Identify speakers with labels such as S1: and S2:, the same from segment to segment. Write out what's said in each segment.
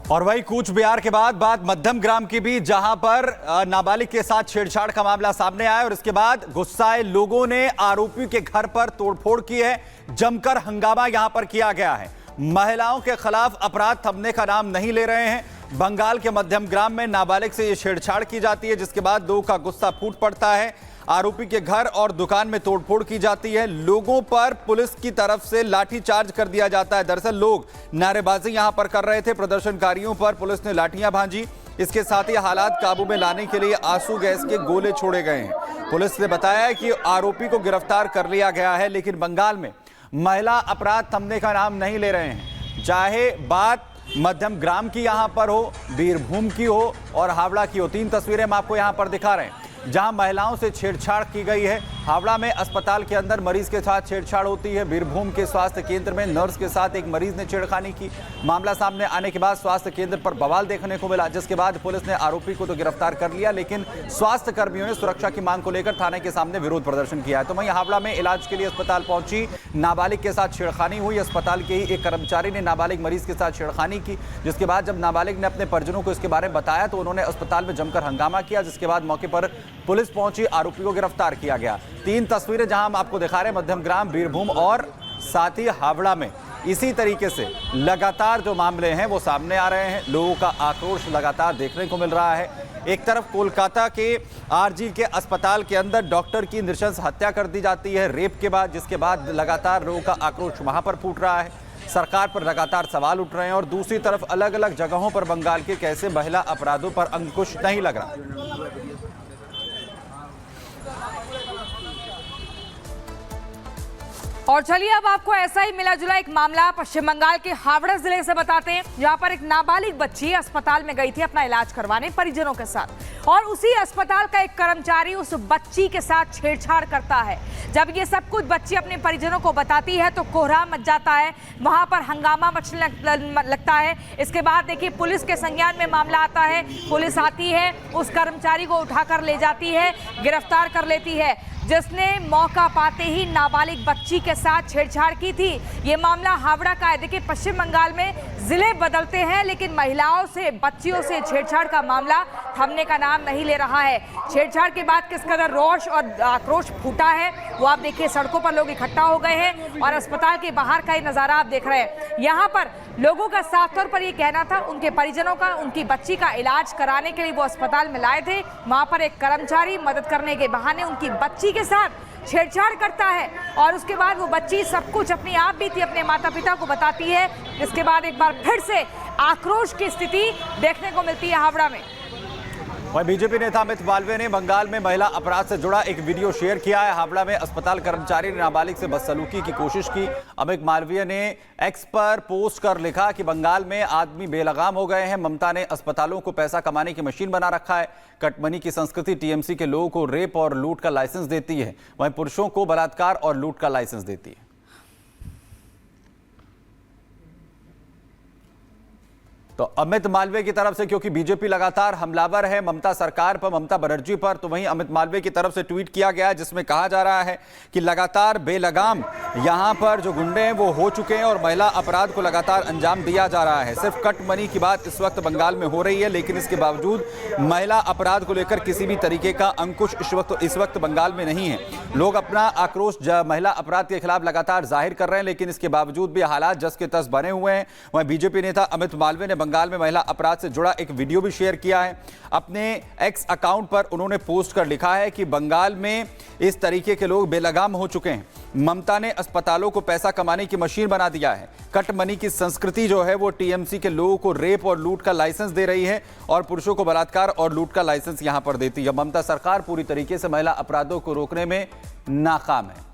S1: और वही कूच बिहार के बाद बात मध्यम ग्राम की भी, जहां पर नाबालिग के साथ छेड़छाड़ का मामला सामने आया और इसके बाद गुस्साए लोगों ने आरोपी के घर पर तोड़फोड़ की है। जमकर हंगामा यहां पर किया गया है। महिलाओं के खिलाफ अपराध थमने का नाम नहीं ले रहे हैं। बंगाल के मध्यम ग्राम में नाबालिग से यह छेड़छाड़ की जाती है, जिसके बाद लोगों का गुस्सा फूट पड़ता है। आरोपी के घर और दुकान में तोड़फोड़ की जाती है। लोगों पर पुलिस की तरफ से लाठीचार्ज कर दिया जाता है। दरअसल लोग नारेबाजी यहां पर कर रहे थे। प्रदर्शनकारियों पर पुलिस ने लाठियां भांजी। इसके साथ ही हालात काबू में लाने के लिए आंसू गैस के गोले छोड़े गए हैं। पुलिस ने बताया कि आरोपी को गिरफ्तार कर लिया गया है, लेकिन बंगाल में महिला अपराध थमने का नाम नहीं ले रहे हैं। चाहे बात मध्यम ग्राम की यहां पर हो, बीरभूम की हो और हावड़ा की हो। 3 तस्वीरें हम आपको यहां पर दिखा रहे हैं जहां महिलाओं से छेड़छाड़ की गई है। हावड़ा में अस्पताल के अंदर मरीज के साथ छेड़छाड़ होती है। बीरभूम के स्वास्थ्य केंद्र में नर्स के साथ एक मरीज ने छेड़खानी की। मामला सामने आने के बाद स्वास्थ्य केंद्र पर बवाल देखने को मिला, जिसके बाद पुलिस ने आरोपी को तो गिरफ्तार कर लिया, लेकिन स्वास्थ्य कर्मियों ने सुरक्षा की मांग को लेकर थाने के सामने विरोध प्रदर्शन किया है। तो वहीं हावड़ा में इलाज के लिए अस्पताल पहुंची नाबालिग के साथ छेड़खानी हुई। अस्पताल के ही एक कर्मचारी ने नाबालिग मरीज के साथ छेड़खानी की, जिसके बाद जब नाबालिग ने अपने परिजनों को इसके बारे में बताया तो उन्होंने अस्पताल में जमकर हंगामा किया, जिसके बाद मौके पर पुलिस पहुंची, आरोपी को गिरफ्तार किया गया। 3 तस्वीरें जहां हम आपको दिखा रहे हैं मध्यम ग्राम, बीरभूम और साथ ही हावड़ा में इसी तरीके से लगातार जो मामले हैं वो सामने आ रहे हैं। लोगों का आक्रोश लगातार देखने को मिल रहा है। एक तरफ कोलकाता के आरजी के अस्पताल के अंदर डॉक्टर की नृशंस हत्या कर दी जाती है रेप के बाद, जिसके बाद लगातार लोगों का आक्रोश वहां पर फूट रहा है। सरकार पर लगातार सवाल उठ रहे हैं और दूसरी तरफ अलग अलग जगहों पर बंगाल के कैसे महिला अपराधों पर अंकुश नहीं लग रहा।
S2: और चलिए अब आपको ऐसा ही मिला जुला एक मामला पश्चिम बंगाल के हावड़ा जिले से बताते हैं, जहां पर एक नाबालिग बच्ची अस्पताल में गई थी अपना इलाज करवाने परिजनों के साथ, और उसी अस्पताल का एक कर्मचारी उस बच्ची के साथ छेड़छाड़ करता है। जब ये सब कुछ बच्ची अपने परिजनों को बताती है तो कोहराम मच जाता है, वहां पर हंगामा मचने लगता है। इसके बाद देखिए पुलिस के संज्ञान में मामला आता है। पुलिस आती है, उस कर्मचारी को उठाकर ले जाती है, गिरफ्तार कर लेती है, जिसने मौका पाते ही नाबालिग बच्ची के साथ छेड़छाड़ की थी। ये मामला हावड़ा का है। देखिए पश्चिम बंगाल में जिले बदलते हैं, लेकिन महिलाओं से बच्चियों से छेड़छाड़ का मामला थमने का नाम नहीं ले रहा है। छेड़छाड़ के बाद किस कदर रोष और आक्रोश फूटा है वो आप देखिए। सड़कों पर लोग इकट्ठा हो गए हैं और अस्पताल के बाहर का ही नजारा आप देख रहे हैं। यहाँ पर लोगों का साफ तौर पर ये कहना था, उनके परिजनों का उनकी बच्ची का इलाज कराने के लिए वो अस्पताल में लाए थे। वहां पर एक कर्मचारी मदद करने के बहाने उनकी बच्ची के साथ छेड़छाड़ करता है और उसके बाद वो बच्ची सब कुछ अपनी आप बीती अपने माता पिता को बताती है। इसके बाद एक बार फिर से आक्रोश की स्थिति देखने को मिलती है हावड़ा में।
S1: वहीं बीजेपी नेता अमित मालवीय ने बंगाल में महिला अपराध से जुड़ा एक वीडियो शेयर किया है। हावड़ा में अस्पताल कर्मचारी ने नाबालिग से बदसलूकी की कोशिश की। अमित मालवीय ने एक्स पर पोस्ट कर लिखा कि बंगाल में आदमी बेलगाम हो गए हैं। ममता ने अस्पतालों को पैसा कमाने की मशीन बना रखा है। कटमनी की संस्कृति टीएमसी के लोगों को रेप और लूट का लाइसेंस देती है, वहीं पुरुषों को बलात्कार और लूट का लाइसेंस देती है। तो अमित मालवीय की तरफ से, क्योंकि बीजेपी लगातार हमलावर है ममता सरकार पर, ममता बनर्जी पर, तो वहीं अमित मालवीय की तरफ से ट्वीट किया गया है जिसमें कहा जा रहा है कि लगातार बेलगाम यहां पर जो गुंडे हैं वो हो चुके हैं और महिला अपराध को लगातार अंजाम दिया जा रहा है। सिर्फ कट मनी की बात इस वक्त बंगाल में हो रही है, लेकिन इसके बावजूद महिला अपराध को लेकर किसी भी तरीके का अंकुश इस वक्त बंगाल में नहीं है। लोग अपना आक्रोश महिला अपराध के खिलाफ लगातार जाहिर कर रहे हैं, लेकिन इसके बावजूद भी हालात जस के तस बने हुए हैं। वहीं बीजेपी नेता अमित मालवीय ने बंगाल में महिला अपराध से जुड़ा एक वीडियो भी शेयर किया है। अपने एक्स अकाउंट पर उन्होंने पोस्ट कर लिखा है कि बंगाल में इस तरीके के लोग बेलगाम हो चुके हैं। ममता ने अस्पतालों को पैसा कमाने की मशीन बना दिया है। कट मनी की संस्कृति जो है वो टीएमसी के लोगों को रेप और लूट का लाइसेंस दे रही है और पुरुषों को बलात्कार और लूट का लाइसेंस यहां पर देती है। ममता सरकार पूरी तरीके से महिला अपराधों को रोकने में नाकाम है।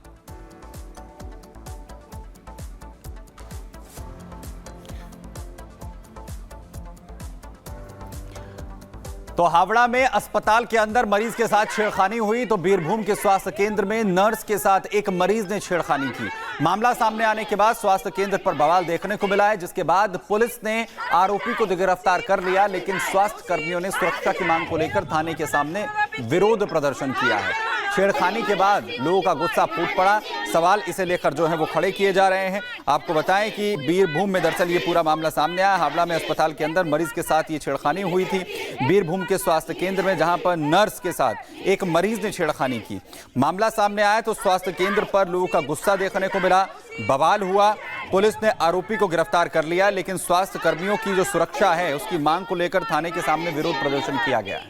S1: तो हावड़ा में अस्पताल के अंदर मरीज के साथ छेड़खानी हुई, तो बीरभूम के स्वास्थ्य केंद्र में नर्स के साथ एक मरीज ने छेड़खानी की। मामला सामने आने के बाद स्वास्थ्य केंद्र पर बवाल देखने को मिला है, जिसके बाद पुलिस ने आरोपी को गिरफ्तार कर लिया, लेकिन स्वास्थ्य कर्मियों ने सुरक्षा की मांग को लेकर थाने के सामने विरोध प्रदर्शन किया है। छेड़खानी के बाद लोगों का गुस्सा फूट पड़ा। सवाल इसे लेकर जो है वो खड़े किए जा रहे हैं। आपको बताएं कि बीरभूम में दरअसल ये पूरा मामला सामने आया। हावड़ा में अस्पताल के अंदर मरीज के साथ ये छेड़खानी हुई थी। बीरभूम के स्वास्थ्य केंद्र में जहां पर नर्स के साथ एक मरीज ने छेड़खानी की। मामला सामने आया तो स्वास्थ्य केंद्र पर लोगों का गुस्सा देखने को मिला, बवाल हुआ। पुलिस ने आरोपी को गिरफ्तार कर लिया, लेकिन स्वास्थ्य कर्मियों की जो सुरक्षा है उसकी मांग को लेकर थाने के सामने विरोध प्रदर्शन किया गया।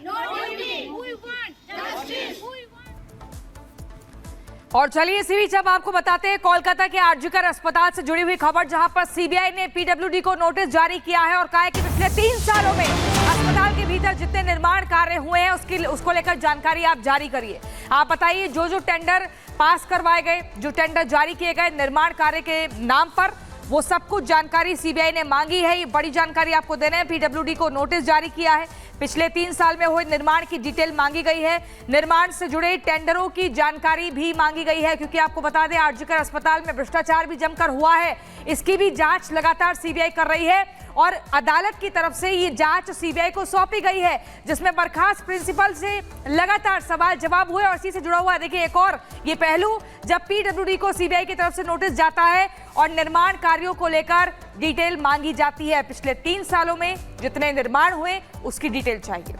S2: और चलिए इसी बीच अब आपको बताते हैं कोलकाता के आरजीकर अस्पताल से जुड़ी हुई खबर, जहां पर सीबीआई ने पीडब्ल्यूडी को नोटिस जारी किया है और कहा है कि पिछले 3 सालों में अस्पताल के भीतर जितने निर्माण कार्य हुए हैं उसको लेकर जानकारी आप जारी करिए। आप बताइए जो टेंडर पास करवाए गए, जो टेंडर जारी किए गए निर्माण कार्य के नाम पर, वो सब कुछ जानकारी सीबीआई ने मांगी है। ये बड़ी जानकारी आपको देना है। पीडब्ल्यूडी को नोटिस जारी किया है। पिछले 3 साल में हुए निर्माण की डिटेल मांगी गई है। निर्माण से जुड़े टेंडरों की जानकारी भी मांगी गई है, क्योंकि आपको बता दें आरजीकर अस्पताल में भ्रष्टाचार भी जमकर हुआ है। इसकी भी जांच लगातार सीबीआई कर रही है और अदालत की तरफ से ये जांच सीबीआई को सौंपी गई है, जिसमें बर्खास्त प्रिंसिपल से लगातार सवाल जवाब हुए। और इसी से जुड़ा हुआ देखिए एक और ये पहलू, जब पीडब्ल्यूडी को सीबीआई की तरफ से नोटिस जाता है और निर्माण कार्यों को लेकर डिटेल मांगी जाती है, पिछले 3 सालों में जितने निर्माण हुए उसकी डिटेल चाहिए।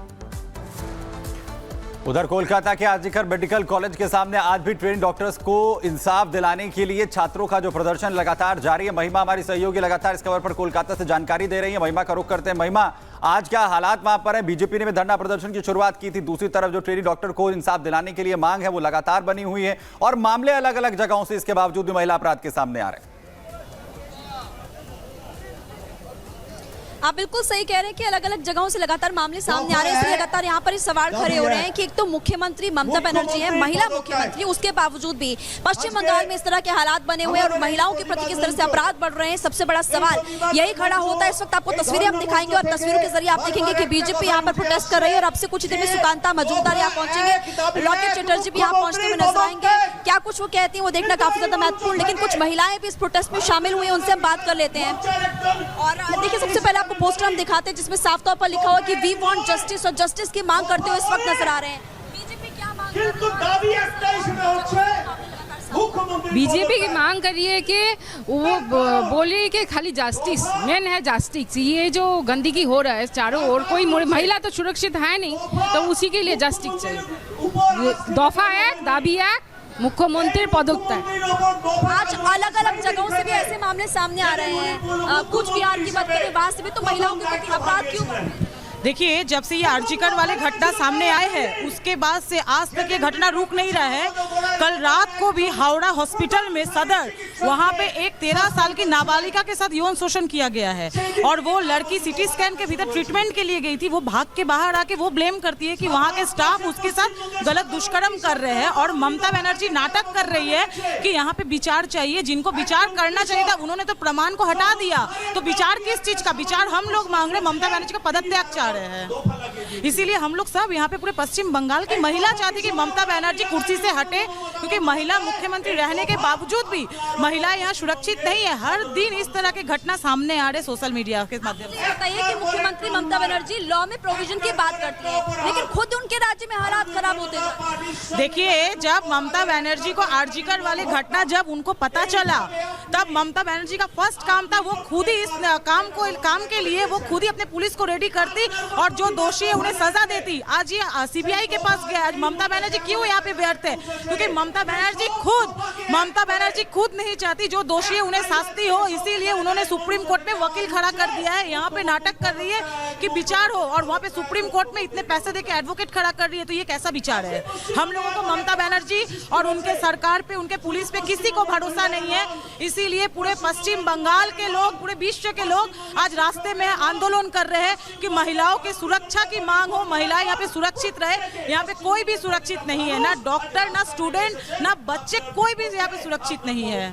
S1: उधर कोलकाता के आरजीकर मेडिकल कॉलेज के सामने आज भी ट्रेन डॉक्टर्स को इंसाफ दिलाने के लिए छात्रों का जो प्रदर्शन लगातार जारी है। महिमा हमारी सहयोगी लगातार इस खबर पर कोलकाता से जानकारी दे रही है। महिमा का रुख करते हैं। महिमा, आज क्या हालात वहां पर है? बीजेपी ने भी धरना प्रदर्शन की शुरुआत की थी, दूसरी तरफ जो ट्रेनी डॉक्टर को इंसाफ दिलाने के लिए मांग है वो लगातार बनी हुई है और मामले अलग अलग जगहों से इसके बावजूद भी महिला अपराध के सामने आ रहे हैं।
S3: आप बिल्कुल सही कह रहे हैं कि अलग अलग जगहों से लगातार मामले सामने आ रहे हैं। इसलिए लगातार यहाँ पर सवाल खड़े हो रहे हैं कि एक तो मुख्यमंत्री ममता बनर्जी है, महिला मुख्यमंत्री, उसके बावजूद भी पश्चिम बंगाल में इस तरह के हालात बने हुए हैं और महिलाओं के प्रति किस तरह से अपराध बढ़ रहे हैं। सबसे बड़ा सवाल यही खड़ा होता है। इस वक्त आपको तस्वीरें हम दिखाएंगे और तस्वीरों के जरिए आप देखेंगे कि बीजेपी यहाँ पर प्रोटेस्ट कर रही है और अब से कुछ देर में सुकांता मजूमदार यहाँ पहुंचेंगे, लॉकेट चटर्जी भी यहाँ पहुंचते हुए नजर आएंगे। क्या कुछ वो कहती है वो देखना काफी ज्यादा महत्वपूर्ण, लेकिन कुछ महिलाएं भी इस प्रोटेस्ट में शामिल हुई हैं, उनसे हम बात कर लेते हैं। और देखिए सबसे पहले आपको पोस्टर हम दिखाते हैं जिसमें साफ तौर पर लिखा हुआ कि वी वांट जस्टिस, और जस्टिस की मांग करते हुए इस वक्त नजर आ रहे हैं। बीजेपी क्या मांग कर रही है?
S4: बीजेपी की मांग कर रही है कि वो बोले कि खाली जस्टिस मेन है, जस्टिस। ये जो गंदगी हो रहा है चारों ओर, कोई महिला तो सुरक्षित है नहीं, तो उसी के लिए जस्टिस चाहिए। दफा 1 दाबी 1 मुख्यमंत्री पदोत्तर।
S3: आज अलग अलग जगहों से भी ऐसे मामले सामने आ रहे हैं। कुछ बिहार की बात करें, वहां से भी तो महिलाओं के प्रति अपराध क्यों बढ़ रहे हैं?
S5: देखिए, जब से ये आरजीकर वाले घटना सामने आए हैं उसके बाद से आज तक ये घटना रुक नहीं रहा है। कल रात को भी हावड़ा हॉस्पिटल में सदर, वहाँ पे एक 13 साल की नाबालिगा के साथ यौन शोषण किया गया है और वो लड़की सिटी स्कैन के भीतर ट्रीटमेंट के लिए गई थी। वो भाग के बाहर आके वो ब्लेम करती है कि वहाँ के स्टाफ उसके साथ गलत दुष्कर्म कर रहे हैं और ममता बनर्जी नाटक कर रही है कि यहाँ पे विचार चाहिए। जिनको विचार करना चाहिए था उन्होंने तो प्रमाण को हटा दिया, तो विचार किस चीज का? विचार हम लोग मांग रहे, ममता बनर्जी का पदत्याग चाह रहे हैं। इसीलिए हम लोग सब यहाँ पे पूरे पश्चिम बंगाल की महिला चाहती कि ममता बनर्जी कुर्सी से हटे, क्योंकि महिला मुख्यमंत्री रहने के बावजूद भी महिला यहाँ सुरक्षित नहीं है। हर दिन इस तरह के घटना सामने आ रहे सोशल मीडिया के माध्यम से।
S3: बताइए कि मुख्यमंत्री ममता बनर्जी लॉ में प्रोविजन की बात करती है, लेकिन खुद उनके राज्य में हालात खराब होते हैं।
S5: देखिए, जब ममता बनर्जी को आरजीकर वाले घटना जब उनको पता चला, तब ममता बनर्जी का फर्स्ट काम था वो खुद ही इस काम के लिए वो खुद ही अपने पुलिस को रेडी करती और जो दोषी है उन्हें सजा देती। आज ये सीबीआई के पास गया। आज ममता बनर्जी क्यों यहाँ पे व्यर्थ है? क्योंकि ममता बनर्जी खुद नहीं चाहती जो दोषी है उन्हें शास्ति हो, इसीलिए उन्होंने सुप्रीम कोर्ट में वकील खड़ा कर दिया है। यहाँ पे नाटक कर रही है कि विचार हो और वहाँ पे सुप्रीम कोर्ट में इतने पैसे देके एडवोकेट खड़ा कर रही है, तो ये कैसा विचार है? हम लोगों को ममता बनर्जी और उनके सरकार पे, उनके पुलिस पे किसी को भरोसा नहीं है। इसीलिए पूरे पश्चिम बंगाल के लोग, पूरे विश्व के लोग आज रास्ते में आंदोलन कर रहे हैं कि महिलाओं की सुरक्षा की मांग हो, महिलाएं यहाँ पे सुरक्षित रहे। यहाँ पे कोई भी सुरक्षित नहीं है, ना डॉक्टर, ना स्टूडेंट, ना बच्चे, कोई भी यहाँ पे सुरक्षित नहीं है।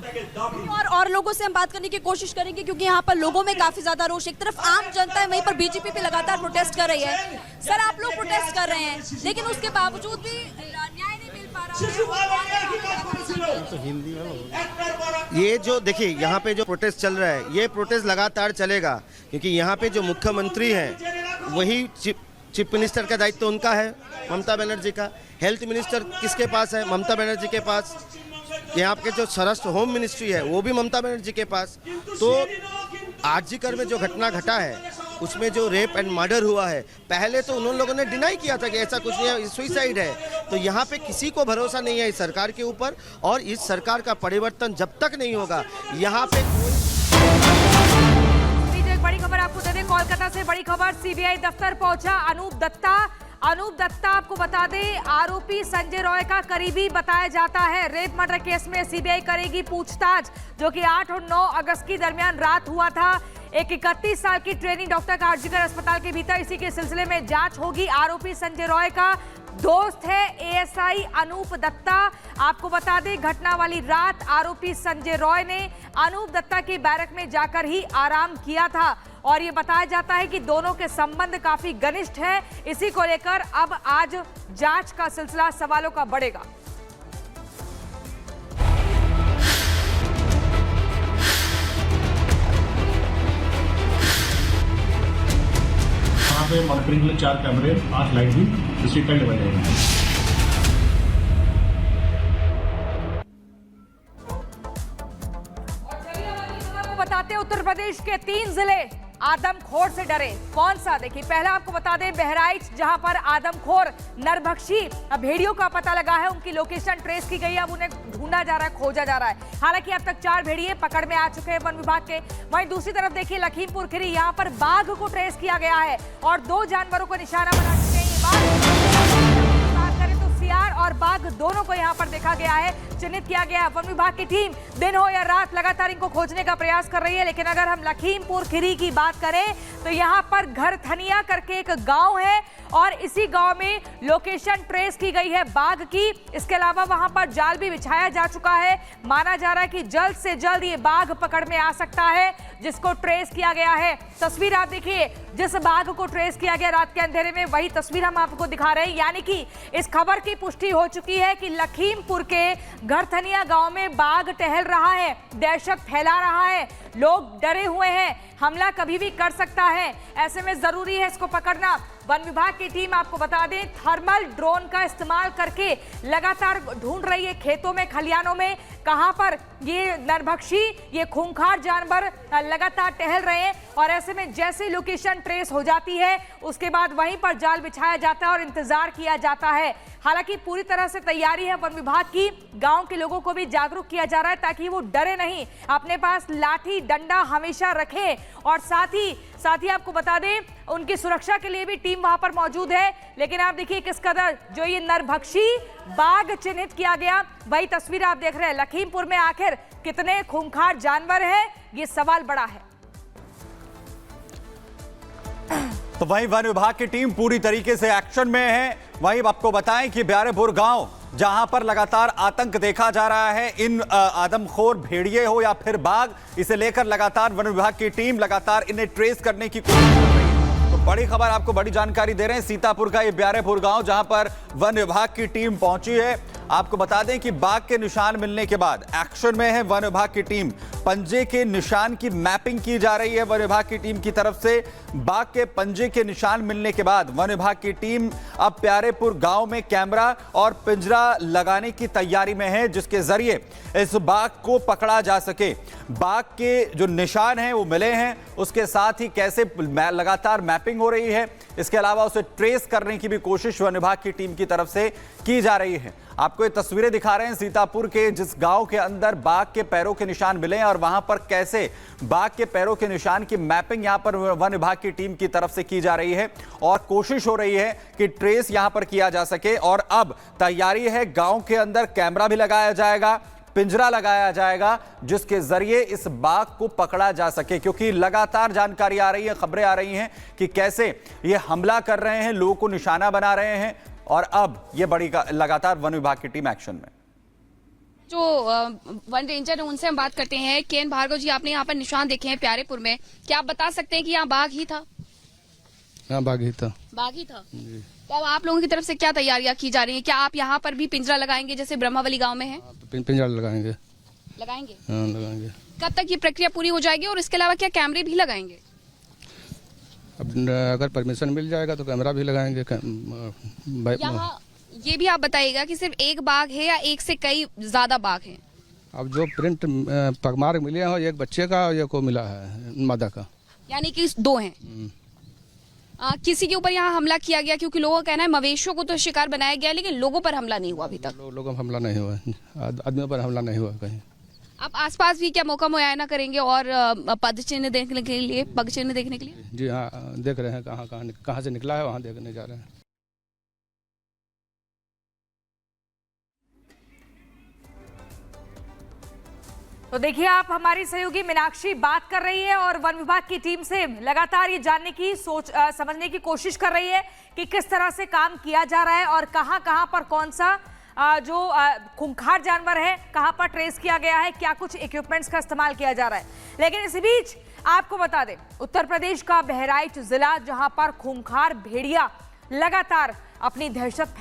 S3: और लोगों से हम बात करने की कोशिश करेंगे, क्योंकि यहाँ पर लोगों में काफी ज्यादा रोष। एक तरफ आम जनता है, वहीं पर बीजेपी भी लगातार प्रोटेस्ट कर रही है। सर, आप लोग प्रोटेस्ट कर रहे हैं, लेकिन उसके बावजूद भी न्याय नहीं मिल पा रहा है।
S6: ये जो देखिए यहाँ पे जो प्रोटेस्ट चल रहा है, ये प्रोटेस्ट लगातार चलेगा, क्योंकि यहाँ पे जो मुख्यमंत्री हैं वही चीफ मिनिस्टर का दायित्व उनका है, ममता बनर्जी का। हेल्थ मिनिस्टर किसके पास है? ममता बनर्जी के पास। यहाँ के जो स्वराष्ट्र होम मिनिस्ट्री है वो भी ममता बनर्जी के पास। तो आरजीकर में जो घटना घटा है उसमें जो रेप एंड मर्डर हुआ है, पहले तो उन लोगों ने डिनाई किया था कि ऐसा कुछ नहीं है, सुसाइड है। तो यहाँ पे किसी को भरोसा नहीं है इस सरकार के ऊपर, और इस सरकार का परिवर्तन जब तक नहीं होगा यहाँ पे
S2: एक बड़ी खबर आपको दे दें, कोलकाता से बड़ी खबर। सीबीआई दफ्तर पहुंचा अनूप दत्ता। अनूप दत्ता आपको बता दें आरोपी संजय रॉय का करीबी बताया जाता है। रेप मर्डर केस में सीबीआई करेगी पूछताछ, जो कि 8 और 9 अगस्त की दरमियान रात हुआ था। एक 31 साल की ट्रेनिंग डॉक्टर का आरजीकर अस्पताल के भीतर, इसी के सिलसिले में जांच होगी। आरोपी संजय रॉय का दोस्त है एएसआई अनूप दत्ता। आपको बता दें घटना वाली रात आरोपी संजय रॉय ने अनूप दत्ता की बैरक में जाकर ही आराम किया था, और ये बताया जाता है कि दोनों के संबंध काफी घनिष्ठ है। इसी को लेकर अब आज जांच का सिलसिला सवालों का बढ़ेगा।
S7: पे मॉनिटरिंग के लिए 4 कैमरे, 8 लाइट भी इसी टाइम लगाए जाएंगे।
S2: बताते उत्तर प्रदेश के 3 जिले आदमखोर से डरे। कौन सा? देखिए, पहला आपको बता दें बहराइच, जहां पर आदमखोर नरभक्षी भेड़ियों का पता लगा है। उनकी लोकेशन ट्रेस की गई है, अब उन्हें ढूंढा जा रहा है, खोजा जा रहा है। हालांकि अब तक 4 भेड़िए पकड़ में आ चुके हैं वन विभाग के। वहीं दूसरी तरफ देखिए लखीमपुर खीरी, यहां पर बाघ को ट्रेस किया गया है और 2 जानवरों को निशाना बना चुके हैं। बात करें तो सियार और बाघ दोनों को यहां पर देखा गया है, चिन्हित किया गया है। वन विभाग की टीम दिन हो या रात लगातार इनको खोजने का प्रयास कर रही है। लेकिन अगर हम लखीमपुर खीरी की बात करें तो यहाँ पर घरथनिया करके एक गांव है, और इसी गांव में लोकेशन ट्रेस की गई है बाघ की। इसके अलावा वहां पर जाल भी बिछाया जा चुका है। माना जा रहा है कि जल्द से जल्द ये बाघ पकड़ में आ सकता है, जिसको ट्रेस किया गया है। तस्वीर आप देखिए, जिस बाघ को ट्रेस किया गया रात के अंधेरे में, वही तस्वीर हम आपको दिखा रहे हैं। यानी कि इस खबर की पुष्टि हो चुकी है कि लखीमपुर के घरथनिया गांव में बाघ टहल रहा है, दहशत फैला रहा है। लोग डरे हुए हैं, हमला कभी भी कर सकता है। ऐसे में जरूरी है इसको पकड़ना। वन विभाग की टीम आपको बता दें थर्मल ड्रोन का इस्तेमाल करके लगातार ढूंढ रही है खेतों में, खलियानों में, कहां पर ये नरभक्षी, ये खूंखार जानवर लगातार टहल रहे हैं। और ऐसे में जैसे लोकेशन ट्रेस हो जाती है उसके बाद वहीं पर जाल बिछाया जाता है और इंतजार किया जाता है। हालांकि पूरी तरह से तैयारी है वन विभाग की। गांव के लोगों को भी जागरूक किया जा रहा है ताकि वो डरे नहीं, अपने पास लाठी डंडा हमेशा रखें। और साथ ही आपको बता दें उनकी सुरक्षा के लिए भी टीम वहां पर मौजूद है। लेकिन आप देखिए किस कदर जो ये नरभक्षी बाघ चिन्हित किया गया, वही तस्वीर आप देख रहे हैं। लखीमपुर में आखिर कितने खूंखार जानवर हैं, ये सवाल बड़ा है।
S1: तो वहीं वन विभाग की टीम पूरी तरीके से एक्शन में है। वहीं आपको बताएं कि ब्यारेपुर गांव, जहां पर लगातार आतंक देखा जा रहा है, इन आदमखोर भेड़िए हो या फिर बाघ, इसे लेकर लगातार वन विभाग की टीम लगातार इन्हें ट्रेस करने की कोशिश कर रही है। तो बड़ी खबर, आपको बड़ी जानकारी दे रहे हैं। सीतापुर का ये ब्यारेपुर गांव, जहां पर वन विभाग की टीम पहुंची है। आपको बता दें कि बाघ के निशान मिलने के बाद एक्शन में है वन विभाग की टीम। पंजे के निशान की मैपिंग की जा रही है वन विभाग की टीम की तरफ से। बाघ के पंजे के निशान मिलने के बाद वन विभाग की टीम अब प्यारेपुर गांव में कैमरा और पिंजरा लगाने की तैयारी में है, जिसके जरिए इस बाघ को पकड़ा जा सके। बाघ के जो निशान हैं वो मिले हैं, उसके साथ ही कैसे लगातार मैपिंग हो रही है, इसके अलावा उसे ट्रेस करने की भी कोशिश वन विभाग की टीम की तरफ से की जा रही है। आपको ये तस्वीरें दिखा रहे हैं सीतापुर के, जिस गांव के अंदर बाघ के पैरों के निशान मिले हैं और वहां पर कैसे बाघ के पैरों के निशान की मैपिंग यहां पर वन विभाग की टीम की तरफ से की जा रही है और कोशिश हो रही है कि ट्रेस यहां पर किया जा सके। और अब तैयारी है, गांव के अंदर कैमरा भी लगाया जाएगा, पिंजरा लगाया जाएगा, जिसके जरिए इस बाघ को पकड़ा जा सके। क्योंकि लगातार जानकारी आ रही है, खबरें आ रही हैं कि कैसे ये हमला कर रहे हैं, लोगों को निशाना बना रहे हैं, और अब ये बड़ी लगातार वन विभाग की टीम एक्शन में।
S8: जो वन रेंजर है उनसे हम बात करते हैं। केएन भार्गव जी, आपने यहाँ पर निशान देखे हैं प्यारेपुर में, क्या आप बता सकते हैं कि यहाँ बाघ ही था?
S9: हाँ, बाघ ही था।
S8: बाघ ही था। तो अब आप लोगों की तरफ से क्या तैयारियां की जा रही हैं? क्या आप यहाँ पर भी पिंजरा लगाएंगे जैसे ब्रह्मावली गांव में है?
S9: पिंजरा लगाएंगे।
S8: लगाएंगे?
S9: हाँ, लगाएंगे।
S8: कब तक ये प्रक्रिया पूरी हो जाएगी और इसके अलावा क्या कैमरे भी लगाएंगे?
S9: अब अगर परमिशन मिल जाएगा तो कैमरा भी लगाएंगे।
S8: यहाँ ये भी आप बताइएगा कि सिर्फ एक बाघ है या एक से कई ज्यादा बाघ हैं?
S9: अब जो प्रिंट पगमार्क मिले हैं एक बच्चे का और एक को मिला है मादा का,
S8: यानी कि 2 हैं। किसी के ऊपर यहाँ हमला किया गया? क्योंकि लोगों का कहना है मवेशियों को तो शिकार बनाया गया लेकिन लोगों पर हमला नहीं हुआ अभी तक।
S9: लोगों पर हमला नहीं हुआ, आदमियों पर हमला नहीं हुआ कहीं।
S8: आप आसपास भी क्या मौका मुआयना करेंगे और पद चिन्ह देखने के लिए, पग चिन्ह देखने के लिए?
S9: जी हाँ, देख रहे हैं कहाँ से निकला है, वहाँ देखने जा रहे हैं।
S2: तो देखिए आप, हमारी सहयोगी मीनाक्षी बात कर रही है और वन विभाग की टीम से लगातार ये जानने की समझने की कोशिश कर रही है कि किस तरह से काम किया जा रहा है और कहां पर कौन सा जो खूंखार जानवर है कहां पर ट्रेस किया गया है, क्या कुछ इक्विपमेंट्स का इस्तेमाल किया जा रहा है। लेकिन इसी बीच आपको बता दें, उत्तर प्रदेश का बहराइच जिला, जहां पर खूंखार भेड़िया लगातार अपनी दहशत